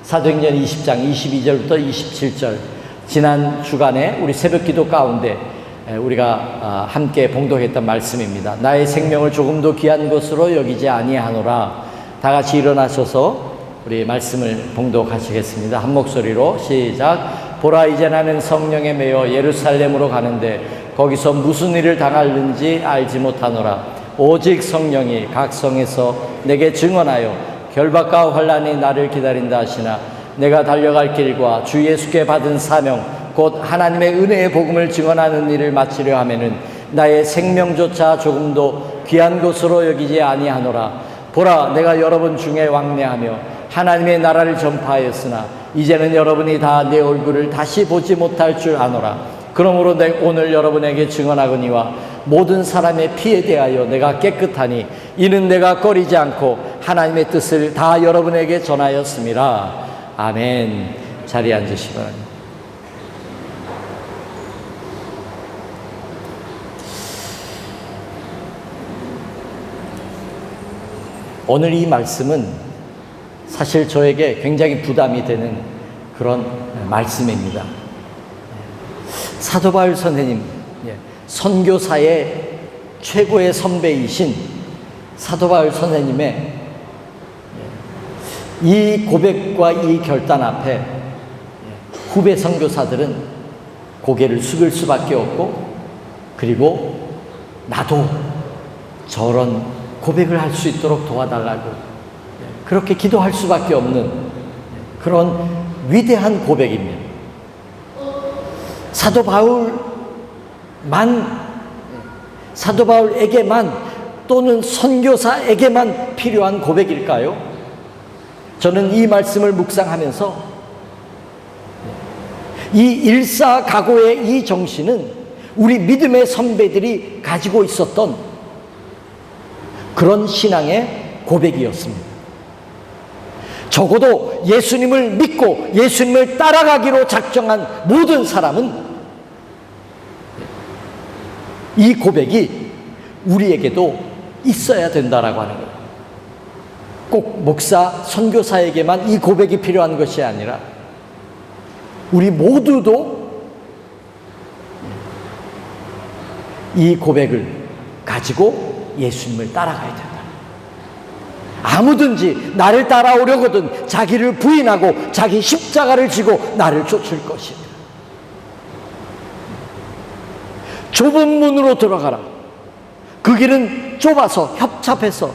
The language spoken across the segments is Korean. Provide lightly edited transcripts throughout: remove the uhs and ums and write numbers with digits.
사도행전 20장 22절부터 27절, 지난 주간에 우리 새벽기도 가운데 우리가 함께 봉독했던 말씀입니다. 나의 생명을 조금도 귀한 것으로 여기지 아니하노라. 다 같이 일어나셔서 우리 말씀을 봉독하시겠습니다. 한 목소리로 시작. 보라, 이제 나는 성령에 매여 예루살렘으로 가는데 거기서 무슨 일을 당할는지 알지 못하노라. 오직 성령이 각 성에서 내게 증언하여 결박과 환난이 나를 기다린다 하시나 내가 달려갈 길과 주 예수께 받은 사명 곧 하나님의 은혜의 복음을 증언하는 일을 마치려 하면은 나의 생명조차 조금도 귀한 것으로 여기지 아니하노라. 보라, 내가 여러분 중에 왕래하며 하나님의 나라를 전파하였으나 이제는 여러분이 다 내 얼굴을 다시 보지 못할 줄 아노라. 그러므로 오늘 여러분에게 증언하거니와 모든 사람의 피에 대하여 내가 깨끗하니 이는 내가 꺼리지 않고 하나님의 뜻을 다 여러분에게 전하였음이라. 아멘. 자리에 앉으시기 바랍니다. 오늘 이 말씀은 사실 저에게 굉장히 부담이 되는 그런 말씀입니다. 사도 바울 선생님, 선교사의 최고의 선배이신 사도 바울 선생님의 이 고백과 이 결단 앞에 후배 선교사들은 고개를 숙일 수밖에 없고, 그리고 나도 저런 고백을 할 수 있도록 도와달라고 그렇게 기도할 수밖에 없는 그런 위대한 고백입니다. 사도 바울에게만 또는 선교사에게만 필요한 고백일까요? 저는 이 말씀을 묵상하면서 이 일사각오의 이 정신은 우리 믿음의 선배들이 가지고 있었던 그런 신앙의 고백이었습니다. 적어도 예수님을 믿고 예수님을 따라가기로 작정한 모든 사람은 이 고백이 우리에게도 있어야 된다라고 하는 거예요. 꼭 목사, 선교사에게만 이 고백이 필요한 것이 아니라 우리 모두도 이 고백을 가지고 예수님을 따라가야 된다. 아무든지 나를 따라오려거든 자기를 부인하고 자기 십자가를 지고 나를 쫓을 것이다. 좁은 문으로 들어가라. 그 길은 좁아서 협착해서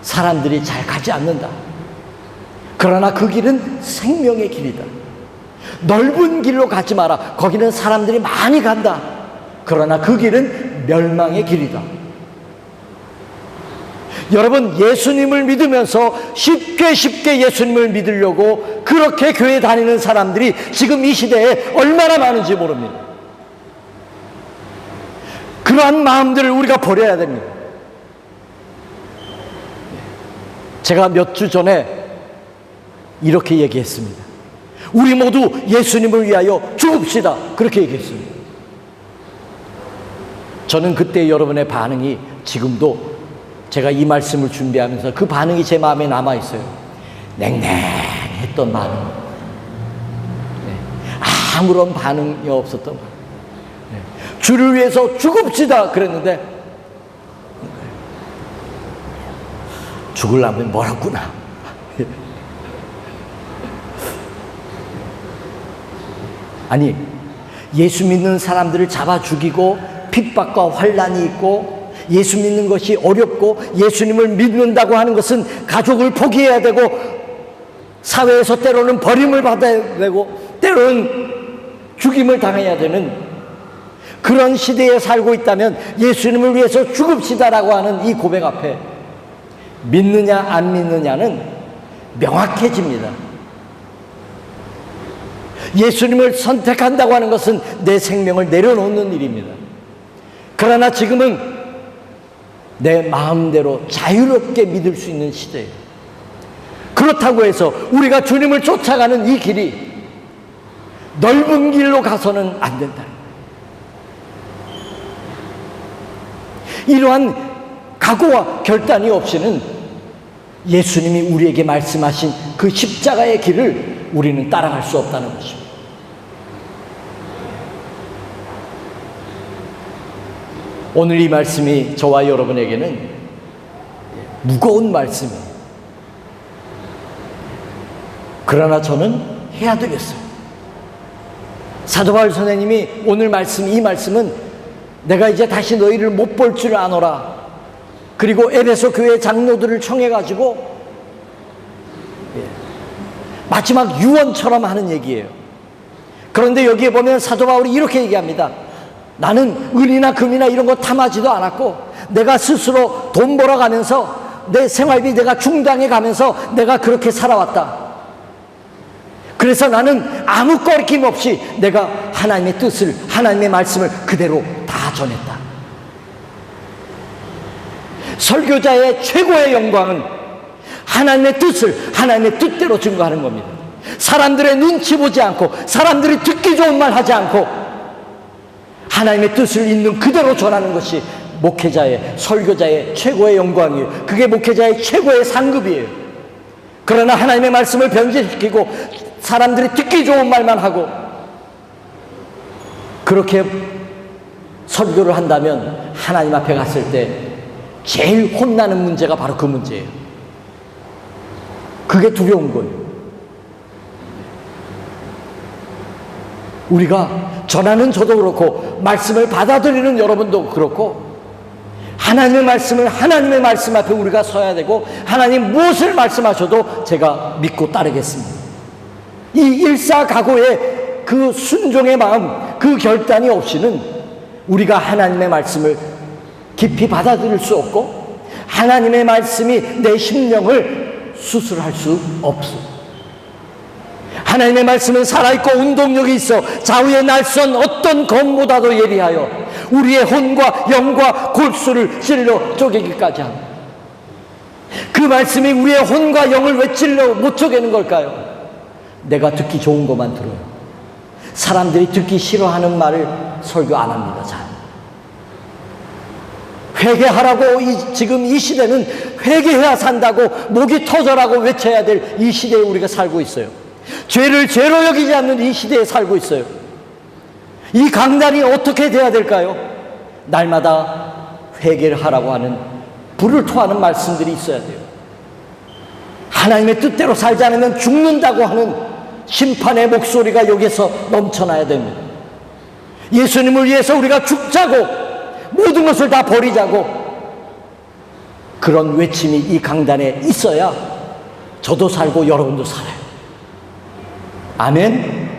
사람들이 잘 가지 않는다. 그러나 그 길은 생명의 길이다. 넓은 길로 가지 마라. 거기는 사람들이 많이 간다. 그러나 그 길은 멸망의 길이다. 여러분, 예수님을 믿으면서 쉽게 예수님을 믿으려고 그렇게 교회 다니는 사람들이 지금 이 시대에 얼마나 많은지 모릅니다. 그러한 마음들을 우리가 버려야 됩니다. 제가 몇 주 전에 이렇게 얘기했습니다. 우리 모두 예수님을 위하여 죽읍시다. 그렇게 얘기했습니다. 저는 그때 여러분의 반응이 지금도 제가 이 말씀을 준비하면서 그 반응이 제 마음에 남아있어요. 냉랭했던 반응. 아무런 반응이 없었던 반응. 주를 위해서 죽읍시다 그랬는데 죽으려면 멀었구나. 아니, 예수 믿는 사람들을 잡아 죽이고 핍박과 환난이 있고 예수 믿는 것이 어렵고 예수님을 믿는다고 하는 것은 가족을 포기해야 되고 사회에서 때로는 버림을 받아야 되고 때로는 죽임을 당해야 되는 그런 시대에 살고 있다면 예수님을 위해서 죽읍시다라고 하는 이 고백 앞에 믿느냐 안 믿느냐는 명확해집니다. 예수님을 선택한다고 하는 것은 내 생명을 내려놓는 일입니다. 그러나 지금은 내 마음대로 자유롭게 믿을 수 있는 시대예요. 그렇다고 해서 우리가 주님을 쫓아가는 이 길이 넓은 길로 가서는 안 된다. 이러한 각오와 결단이 없이는 예수님이 우리에게 말씀하신 그 십자가의 길을 우리는 따라갈 수 없다는 것입니다. 오늘 이 말씀이 저와 여러분에게는 무거운 말씀이에요. 그러나 저는 해야 되겠어요. 사도 바울 선생님이 오늘 말씀, 이 말씀은 내가 이제 다시 너희를 못 볼 줄 아노라. 그리고 에베소 교회 장로들을 청해가지고 마지막 유언처럼 하는 얘기예요. 그런데 여기에 보면 사도 바울이 이렇게 얘기합니다. 나는 은이나 금이나 이런 거 탐하지도 않았고, 내가 스스로 돈 벌어가면서 내 생활비 내가 충당해 가면서 내가 그렇게 살아왔다. 그래서 나는 아무 꺼리낌 없이 내가 하나님의 뜻을, 하나님의 말씀을 그대로 다 전했다. 설교자의 최고의 영광은 하나님의 뜻을 하나님의 뜻대로 증거하는 겁니다. 사람들의 눈치 보지 않고, 사람들이 듣기 좋은 말 하지 않고 하나님의 뜻을 있는 그대로 전하는 것이 목회자의, 설교자의 최고의 영광이에요. 그게 목회자의 최고의 상급이에요. 그러나 하나님의 말씀을 변질시키고 사람들이 듣기 좋은 말만 하고 그렇게 설교를 한다면 하나님 앞에 갔을 때 제일 혼나는 문제가 바로 그 문제예요. 그게 두려운 거예요. 우리가 전하는 저도 그렇고 말씀을 받아들이는 여러분도 그렇고 하나님의 말씀을 하나님의 말씀 앞에 우리가 서야 되고, 하나님 무엇을 말씀하셔도 제가 믿고 따르겠습니다. 이 일사각오의 그 순종의 마음, 그 결단이 없이는 우리가 하나님의 말씀을 깊이 받아들일 수 없고 하나님의 말씀이 내 심령을 수술할 수 없어. 하나님의 말씀은 살아있고 운동력이 있어 좌우의 날선 어떤 검보다도 예리하여 우리의 혼과 영과 골수를 찔러 쪼개기까지 합니다. 그 말씀이 우리의 혼과 영을 왜 찔러 못 쪼개는 걸까요? 내가 듣기 좋은 것만 들어요. 사람들이 듣기 싫어하는 말을 설교 안 합니다. 잘. 회개하라고 지금 이 시대는 회개해야 산다고 목이 터져라고 외쳐야 될 이 시대에 우리가 살고 있어요. 죄를 죄로 여기지 않는 이 시대에 살고 있어요. 이 강단이 어떻게 돼야 될까요? 날마다 회개를 하라고 하는, 불을 토하는 말씀들이 있어야 돼요. 하나님의 뜻대로 살지 않으면 죽는다고 하는 심판의 목소리가 여기서 넘쳐나야 됩니다. 예수님을 위해서 우리가 죽자고, 모든 것을 다 버리자고, 그런 외침이 이 강단에 있어야 저도 살고 여러분도 살아요. 아멘.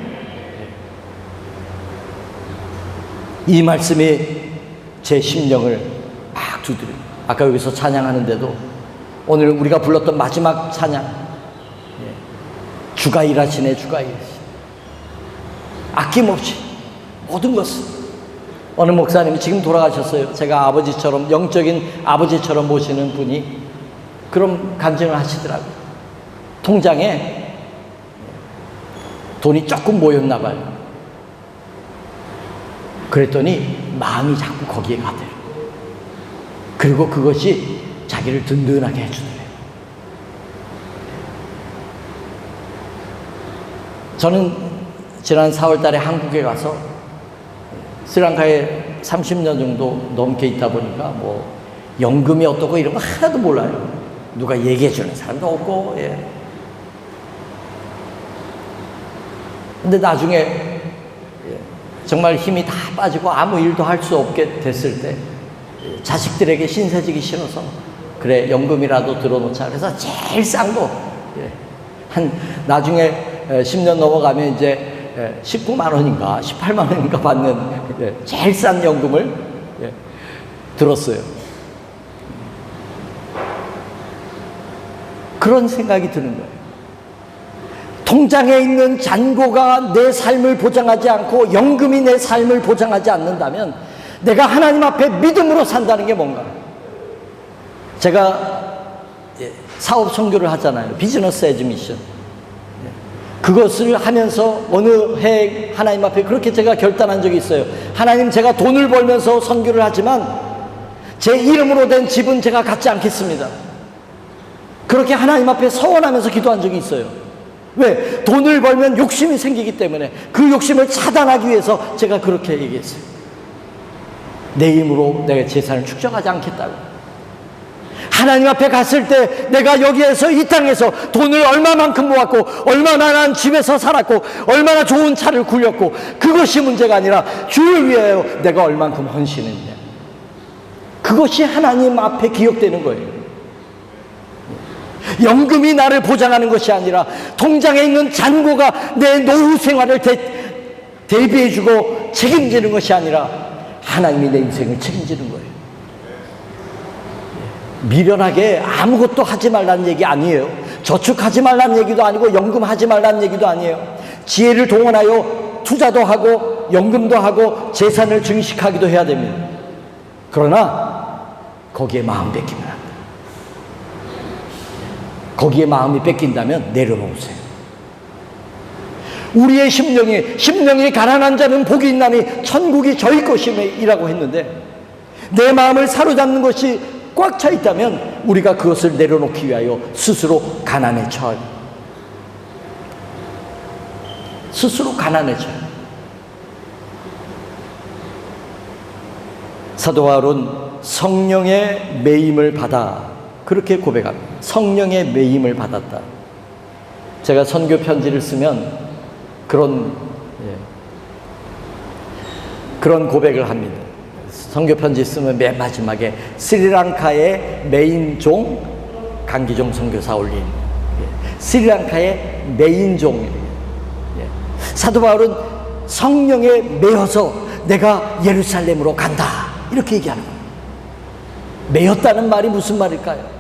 이 말씀이 제 심령을 막 두드려요. 아까 여기서 찬양하는데도 오늘 우리가 불렀던 마지막 찬양, 주가 일하시네, 주가 일하시네. 아낌없이 모든 것을. 어느 목사님이 지금 돌아가셨어요. 제가 아버지처럼, 영적인 아버지처럼 모시는 분이 그런 간증을 하시더라고요. 통장에 돈이 조금 모였나 봐요. 그랬더니 마음이 자꾸 거기에 가대요. 그리고 그것이 자기를 든든하게 해주더래요. 저는 지난 4월 달에 한국에 가서 스리랑카에 30년 정도 넘게 있다 보니까 뭐 연금이 어떻고 이런 거 하나도 몰라요. 누가 얘기해 주는 사람도 없고. 근데 나중에 정말 힘이 다 빠지고 아무 일도 할 수 없게 됐을 때 자식들에게 신세지기 싫어서 그래 연금이라도 들어놓자. 그래서 제일 싼 거 한 나중에 10년 넘어가면 이제 19만 원인가 18만 원인가 받는 제일 싼 연금을 들었어요. 그런 생각이 드는 거예요. 통장에 있는 잔고가 내 삶을 보장하지 않고 연금이 내 삶을 보장하지 않는다면 내가 하나님 앞에 믿음으로 산다는 게 뭔가. 제가 사업 선교를 하잖아요. 비즈니스 에즈 미션. 그것을 하면서 어느 해 하나님 앞에 그렇게 제가 결단한 적이 있어요. 하나님, 제가 돈을 벌면서 선교를 하지만 제 이름으로 된 집은 제가 갖지 않겠습니다. 그렇게 하나님 앞에 서원하면서 기도한 적이 있어요. 왜? 돈을 벌면 욕심이 생기기 때문에 그 욕심을 차단하기 위해서 제가 그렇게 얘기했어요. 내 힘으로 내가 재산을 축적하지 않겠다고. 하나님 앞에 갔을 때 내가 여기에서 이 땅에서 돈을 얼마만큼 모았고 얼마나 난 집에서 살았고 얼마나 좋은 차를 굴렸고 그것이 문제가 아니라 주를 위하여 내가 얼만큼 헌신했냐. 그것이 하나님 앞에 기억되는 거예요. 연금이 나를 보장하는 것이 아니라 통장에 있는 잔고가 내 노후 생활을 대비해주고 책임지는 것이 아니라 하나님이 내 인생을 책임지는 거예요. 미련하게 아무것도 하지 말라는 얘기 아니에요. 저축하지 말라는 얘기도 아니고 연금하지 말라는 얘기도 아니에요. 지혜를 동원하여 투자도 하고 연금도 하고 재산을 증식하기도 해야 됩니다. 그러나 거기에 마음 뺏기면 안 돼요. 거기에 마음이 뺏긴다면 내려놓으세요. 우리의 심령이 가난한 자는 복이 있나니 천국이 저희 것임이라고 했는데 내 마음을 사로잡는 것이 꽉 차 있다면 우리가 그것을 내려놓기 위하여 스스로 가난에 처해요. 스스로 가난에 처해요. 사도 바울은 성령의 매임을 받아 그렇게 고백합니다. 성령의 매임을 받았다. 제가 선교 편지를 쓰면 그런 고백을 합니다. 선교 편지 쓰면 맨 마지막에 스리랑카의 메인종 강기종 선교사 올린 스리랑카의 메인종. 사도 바울은 성령에 매여서 내가 예루살렘으로 간다 이렇게 얘기하는 거예요. 매였다는 말이 무슨 말일까요?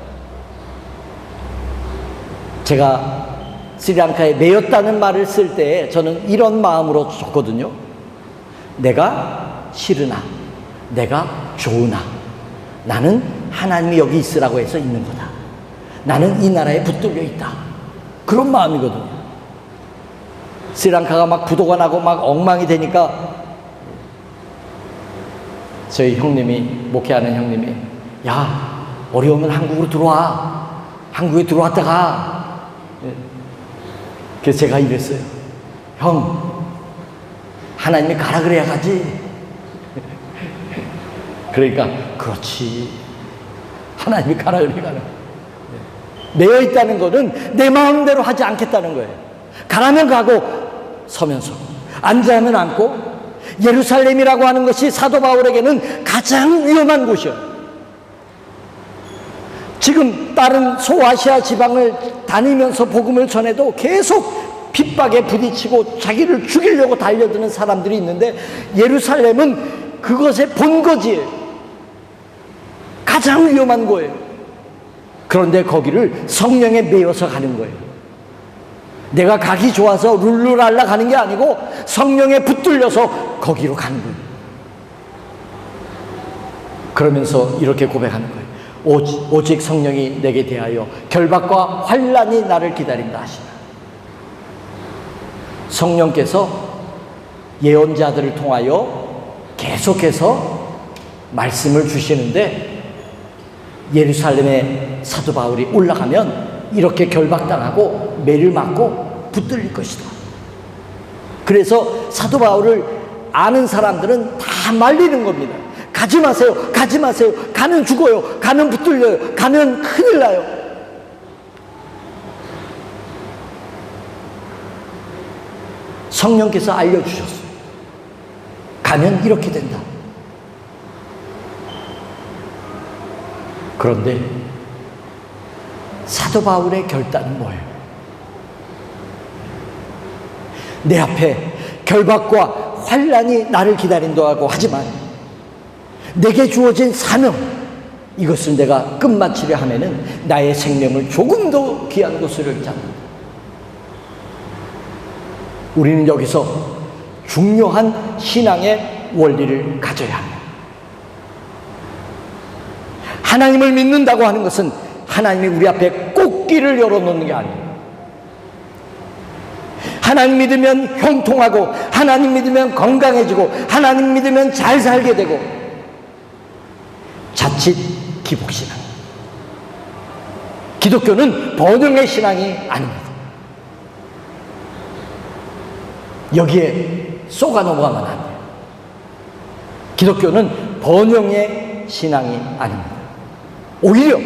제가 스리랑카에 매였다는 말을 쓸 때 저는 이런 마음으로 줬거든요. 내가 싫으나 내가 좋으나 나는 하나님이 여기 있으라고 해서 있는 거다. 나는 이 나라에 붙들려 있다. 그런 마음이거든요. 스리랑카가 막 부도가 나고 막 엉망이 되니까 저희 형님이, 목회하는 형님이, 야, 어려우면 한국으로 들어와. 한국에 들어왔다가. 그래서 제가 이랬어요. 형, 하나님이 가라 그래야 가지. 그러니까 그렇지, 하나님이 가라 그래 가라. 매여 있다는 것은 내 마음대로 하지 않겠다는 거예요. 가라면 가고 서면 서고 앉아면 앉고. 예루살렘이라고 하는 것이 사도 바울에게는 가장 위험한 곳이에요. 지금 다른 소아시아 지방을 다니면서 복음을 전해도 계속 핍박에 부딪히고 자기를 죽이려고 달려드는 사람들이 있는데 예루살렘은 그것의 본거지예요. 가장 위험한 거예요. 그런데 거기를 성령에 매여서 가는 거예요. 내가 가기 좋아서 룰루랄라 가는 게 아니고 성령에 붙들려서 거기로 가는 거예요. 그러면서 이렇게 고백하는 거예요. 오직 성령이 내게 대하여 결박과 환난이 나를 기다린다 하시나. 성령께서 예언자들을 통하여 계속해서 말씀을 주시는데 예루살렘에 사도 바울이 올라가면 이렇게 결박당하고 매를 맞고 붙들릴 것이다. 그래서 사도 바울을 아는 사람들은 다 말리는 겁니다. 가지 마세요, 가지 마세요. 가면 죽어요, 가면 붙들려요, 가면 큰일 나요. 성령께서 알려주셨어요. 가면 이렇게 된다. 그런데 사도 바울의 결단은 뭐예요? 내 앞에 결박과 환난이 나를 기다린다고 하지만 내게 주어진 사명, 이것을 내가 끝마치려 하면은 나의 생명을 조금도 귀한 것으로 여기지 않는다. 우리는 여기서 중요한 신앙의 원리를 가져야 합니다. 하나님을 믿는다고 하는 것은 하나님이 우리 앞에 꽃길을 열어놓는 게 아니에요. 하나님 믿으면 형통하고, 하나님 믿으면 건강해지고, 하나님 믿으면 잘 살게 되고, 자칫 기복신앙, 기독교는 번영의 신앙이 아닙니다. 여기에 쏘가 넘어가면 안 돼요. 기독교는 번영의 신앙이 아닙니다. 오히려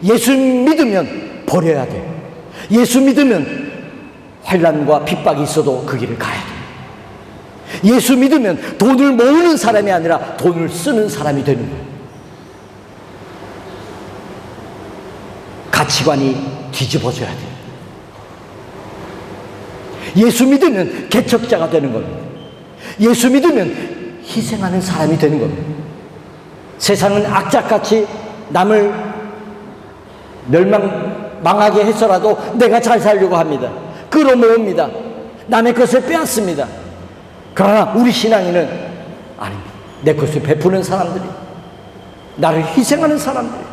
예수 믿으면 버려야 돼요. 예수 믿으면 환난과 핍박이 있어도 그 길을 가야 돼요. 예수 믿으면 돈을 모으는 사람이 아니라 돈을 쓰는 사람이 되는 거예요. 가치관이 뒤집어져야 돼요. 예수 믿으면 개척자가 되는 겁니다. 예수 믿으면 희생하는 사람이 되는 겁니다. 세상은 악착같이 남을 망하게 해서라도 내가 잘 살려고 합니다. 끌어모읍니다. 남의 것을 빼앗습니다. 그러나 우리 신앙인은 아닙니다. 내 것을 베푸는 사람들이, 나를 희생하는 사람들이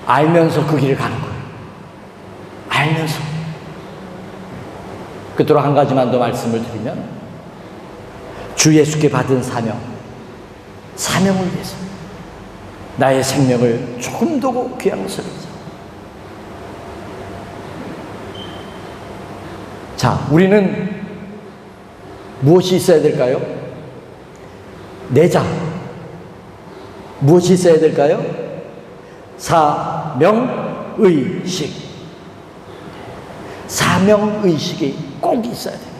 알면서 그 길을 가는 거예요. 알면서. 끝으로 한 가지만 더 말씀을 드리면, 주 예수께 받은 사명을 위해서 나의 생명을 조금 더 귀한 것을 위해서. 자, 우리는 무엇이 있어야 될까요? 내자. 무엇이 있어야 될까요? 사명의식. 사명의식이 꼭 있어야 돼요.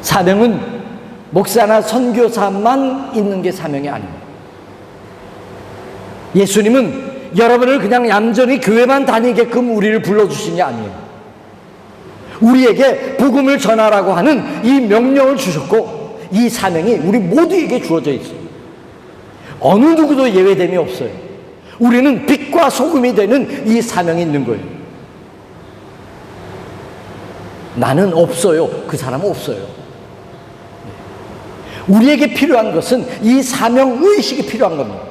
사명은 목사나 선교사만 있는 게 사명이 아닙니다. 예수님은 여러분을 그냥 얌전히 교회만 다니게끔 우리를 불러주신 게 아니에요. 우리에게 복음을 전하라고 하는 이 명령을 주셨고, 이 사명이 우리 모두에게 주어져 있어요. 어느 누구도 예외됨이 없어요. 우리는 빛과 소금이 되는 이 사명이 있는 거예요. 나는 없어요. 그 사람은 없어요. 우리에게 필요한 것은 이 사명의식이 필요한 겁니다.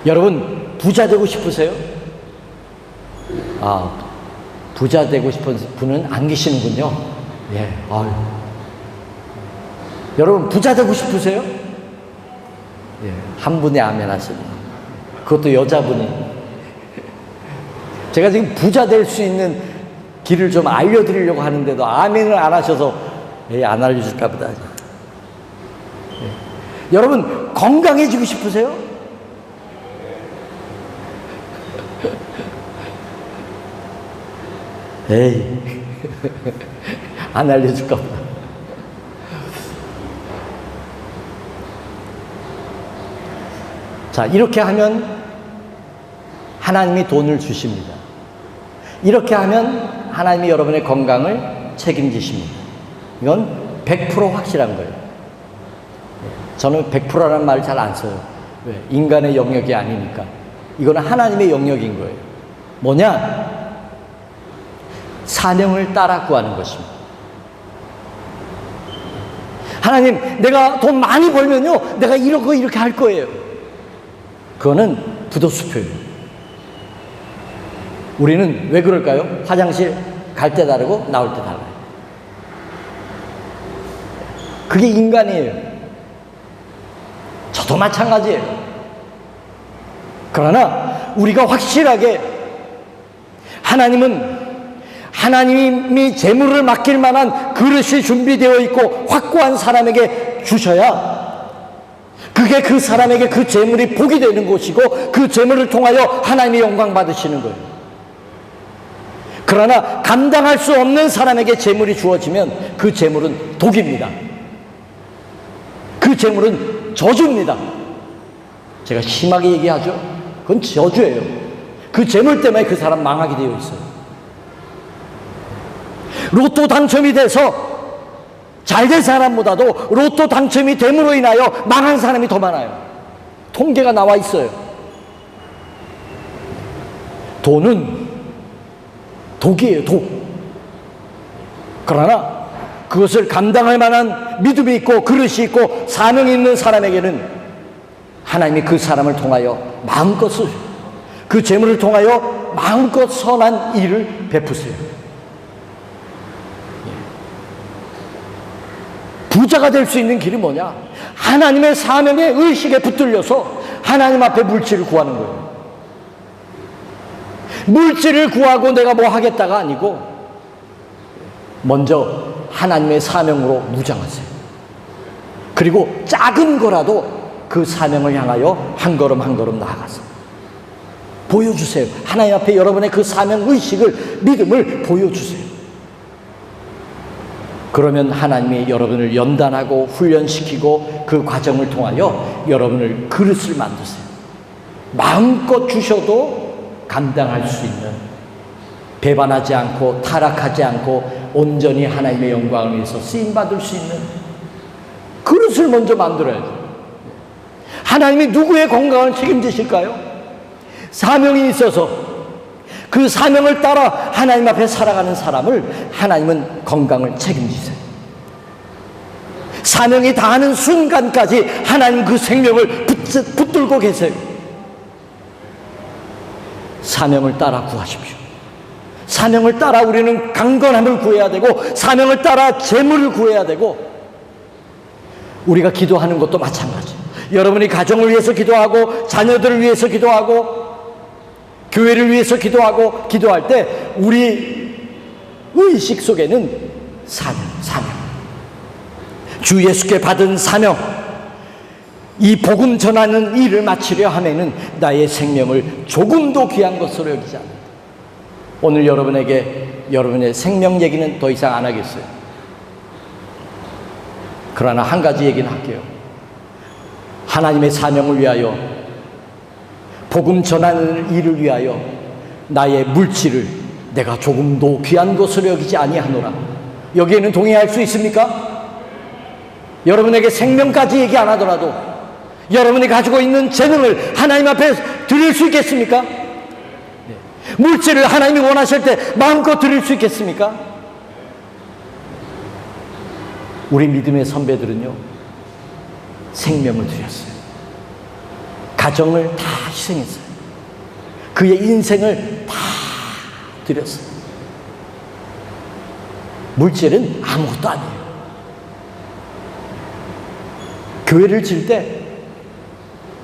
여러분, 부자 되고 싶으세요? 부자 되고 싶은 분은 안 계시는군요. 예, 아유. 여러분, 부자 되고 싶으세요? 예, 한 분이 아멘 하십니다. 그것도 여자분이. 제가 지금 부자 될 수 있는 길을 좀 알려드리려고 하는데도 아멘을 안 하셔서, 안 알려줄까 보다. 여러분, 건강해지고 싶으세요? 에이, 안 알려줄까 보다. 자, 이렇게 하면 하나님이 돈을 주십니다. 이렇게 하면 하나님이 여러분의 건강을 책임지십니다. 이건 100% 확실한 거예요. 저는 100%라는 말을 잘 안 써요. 왜? 인간의 영역이 아니니까. 이거는 하나님의 영역인 거예요. 뭐냐? 사명을 따라 구하는 것입니다. 하나님, 내가 돈 많이 벌면요, 내가 이렇게 할 거예요. 그거는 부도수표예요. 우리는 왜 그럴까요? 화장실 갈 때 다르고 나올 때 달라요. 그게 인간이에요. 저도 마찬가지예요. 그러나 우리가 확실하게 하나님이 재물을 맡길 만한 그릇이 준비되어 있고 확고한 사람에게 주셔야 그게 그 사람에게 그 재물이 복이 되는 것이고, 그 재물을 통하여 하나님의 영광 받으시는 거예요. 그러나 감당할 수 없는 사람에게 재물이 주어지면 그 재물은 독입니다. 그 재물은 저주입니다. 제가 심하게 얘기하죠. 그건 저주예요. 그 재물 때문에 그 사람 망하게 되어 있어요. 로또 당첨이 돼서 잘 된 사람보다도 로또 당첨이 됨으로 인하여 망한 사람이 더 많아요. 통계가 나와 있어요. 돈은 독이에요, 독. 그러나 그것을 감당할 만한 믿음이 있고 그릇이 있고 사명이 있는 사람에게는 하나님이 그 사람을 통하여 마음껏 그 재물을 통하여 마음껏 선한 일을 베푸세요. 부자가 될 수 있는 길이 뭐냐? 하나님의 사명의 의식에 붙들려서 하나님 앞에 물질을 구하는 거예요. 물질을 구하고 내가 뭐 하겠다가 아니고 먼저 하나님의 사명으로 무장하세요. 그리고 작은 거라도 그 사명을 향하여 한 걸음 한 걸음 나아가서 보여주세요. 하나님 앞에 여러분의 그 사명 의식을, 믿음을 보여주세요. 그러면 하나님이 여러분을 연단하고 훈련시키고 그 과정을 통하여 여러분을 그릇을 만드세요. 마음껏 주셔도 감당할 수 있는, 배반하지 않고 타락하지 않고 온전히 하나님의 영광을 위해서 쓰임받을 수 있는 그릇을 먼저 만들어야죠. 하나님이 누구의 건강을 책임지실까요? 사명이 있어서 그 사명을 따라 하나님 앞에 살아가는 사람을 하나님은 건강을 책임지세요. 사명이 다하는 순간까지 하나님 그 생명을 붙들고 계세요. 사명을 따라 구하십시오. 사명을 따라 우리는 강건함을 구해야 되고, 사명을 따라 재물을 구해야 되고, 우리가 기도하는 것도 마찬가지. 여러분이 가정을 위해서 기도하고, 자녀들을 위해서 기도하고, 교회를 위해서 기도하고, 기도할 때 우리 의식 속에는 사명. 주 예수께 받은 사명, 이 복음 전하는 일을 마치려 하면은 나의 생명을 조금도 귀한 것으로 여기지 않는다. 오늘 여러분에게 여러분의 생명 얘기는 더 이상 안 하겠어요. 그러나 한 가지 얘기는 할게요. 하나님의 사명을 위하여, 복음 전하는 일을 위하여 나의 물질을 내가 조금도 귀한 것으로 여기지 아니하노라. 여기에는 동의할 수 있습니까? 여러분에게 생명까지 얘기 안 하더라도 여러분이 가지고 있는 재능을 하나님 앞에 드릴 수 있겠습니까? 물질을 하나님이 원하실 때 마음껏 드릴 수 있겠습니까? 우리 믿음의 선배들은요, 생명을 드렸어요. 가정을 다 희생했어요. 그의 인생을 다 드렸어요. 물질은 아무것도 아니에요. 교회를 질 때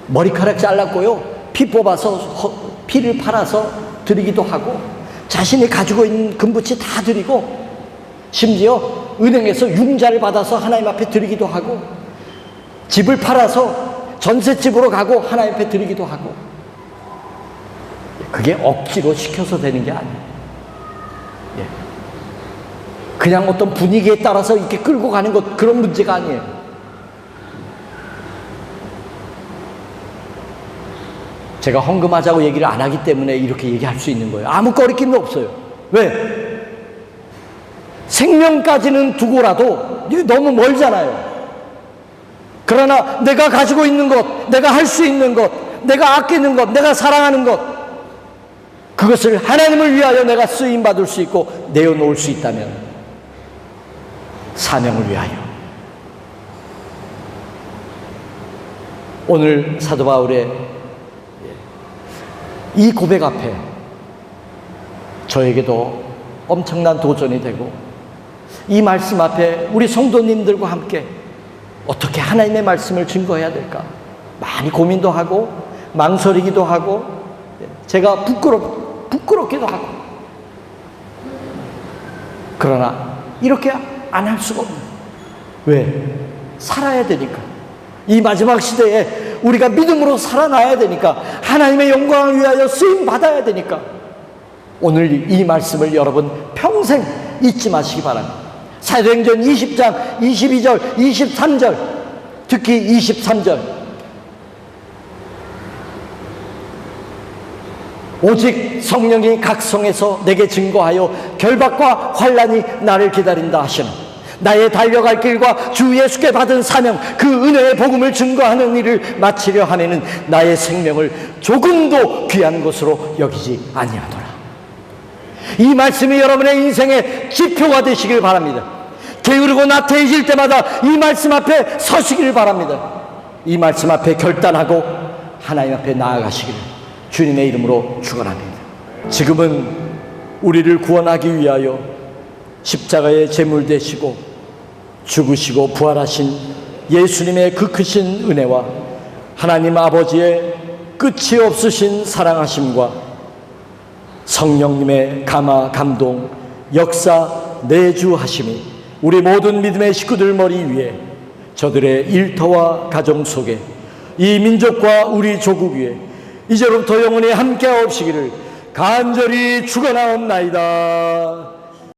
머리카락 잘랐고요, 피 뽑아서 피를 팔아서 드리기도 하고, 자신이 가지고 있는 금붙이 다 드리고, 심지어 은행에서 융자를 받아서 하나님 앞에 드리기도 하고, 집을 팔아서 전셋집으로 가고 하나님 앞에 드리기도 하고. 그게 억지로 시켜서 되는 게 아니에요. 그냥 어떤 분위기에 따라서 이렇게 끌고 가는 것, 그런 문제가 아니에요. 제가 헌금하자고 얘기를 안 하기 때문에 이렇게 얘기할 수 있는 거예요. 아무 꺼리낌도 없어요. 왜? 생명까지는 두고라도 이게 너무 멀잖아요. 그러나 내가 가지고 있는 것, 내가 할 수 있는 것, 내가 아끼는 것, 내가 사랑하는 것, 그것을 하나님을 위하여 내가 쓰임받을 수 있고 내어놓을 수 있다면, 사명을 위하여. 오늘 사도 바울의 이 고백 앞에 저에게도 엄청난 도전이 되고, 이 말씀 앞에 우리 성도님들과 함께 어떻게 하나님의 말씀을 증거해야 될까 많이 고민도 하고 망설이기도 하고, 제가 부끄럽기도 하고. 그러나 이렇게 안 할 수가 없는, 왜? 살아야 되니까. 이 마지막 시대에 우리가 믿음으로 살아나야 되니까, 하나님의 영광을 위하여 쓰임 받아야 되니까. 오늘 이 말씀을 여러분 평생 잊지 마시기 바랍니다. 사도행전 20장 22절 23절, 특히 23절, 오직 성령이 각 성에서 내게 증거하여 결박과 환난이 나를 기다린다 하시는, 나의 달려갈 길과 주 예수께 받은 사명, 그 은혜의 복음을 증거하는 일을 마치려 하면은 나의 생명을 조금도 귀한 것으로 여기지 아니하노라. 이 말씀이 여러분의 인생의 지표가 되시길 바랍니다. 게으르고 나태해질 때마다 이 말씀 앞에 서시길 바랍니다. 이 말씀 앞에 결단하고 하나님 앞에 나아가시기를 주님의 이름으로 축원합니다. 지금은 우리를 구원하기 위하여 십자가의 제물 되시고 죽으시고 부활하신 예수님의 그 크신 은혜와 하나님 아버지의 끝이 없으신 사랑하심과 성령님의 감화 감동 역사 내주하심이 우리 모든 믿음의 식구들 머리 위에, 저들의 일터와 가정 속에, 이 민족과 우리 조국 위에 이제로부터 영원히 함께하옵시기를 간절히 축원하옵나이다.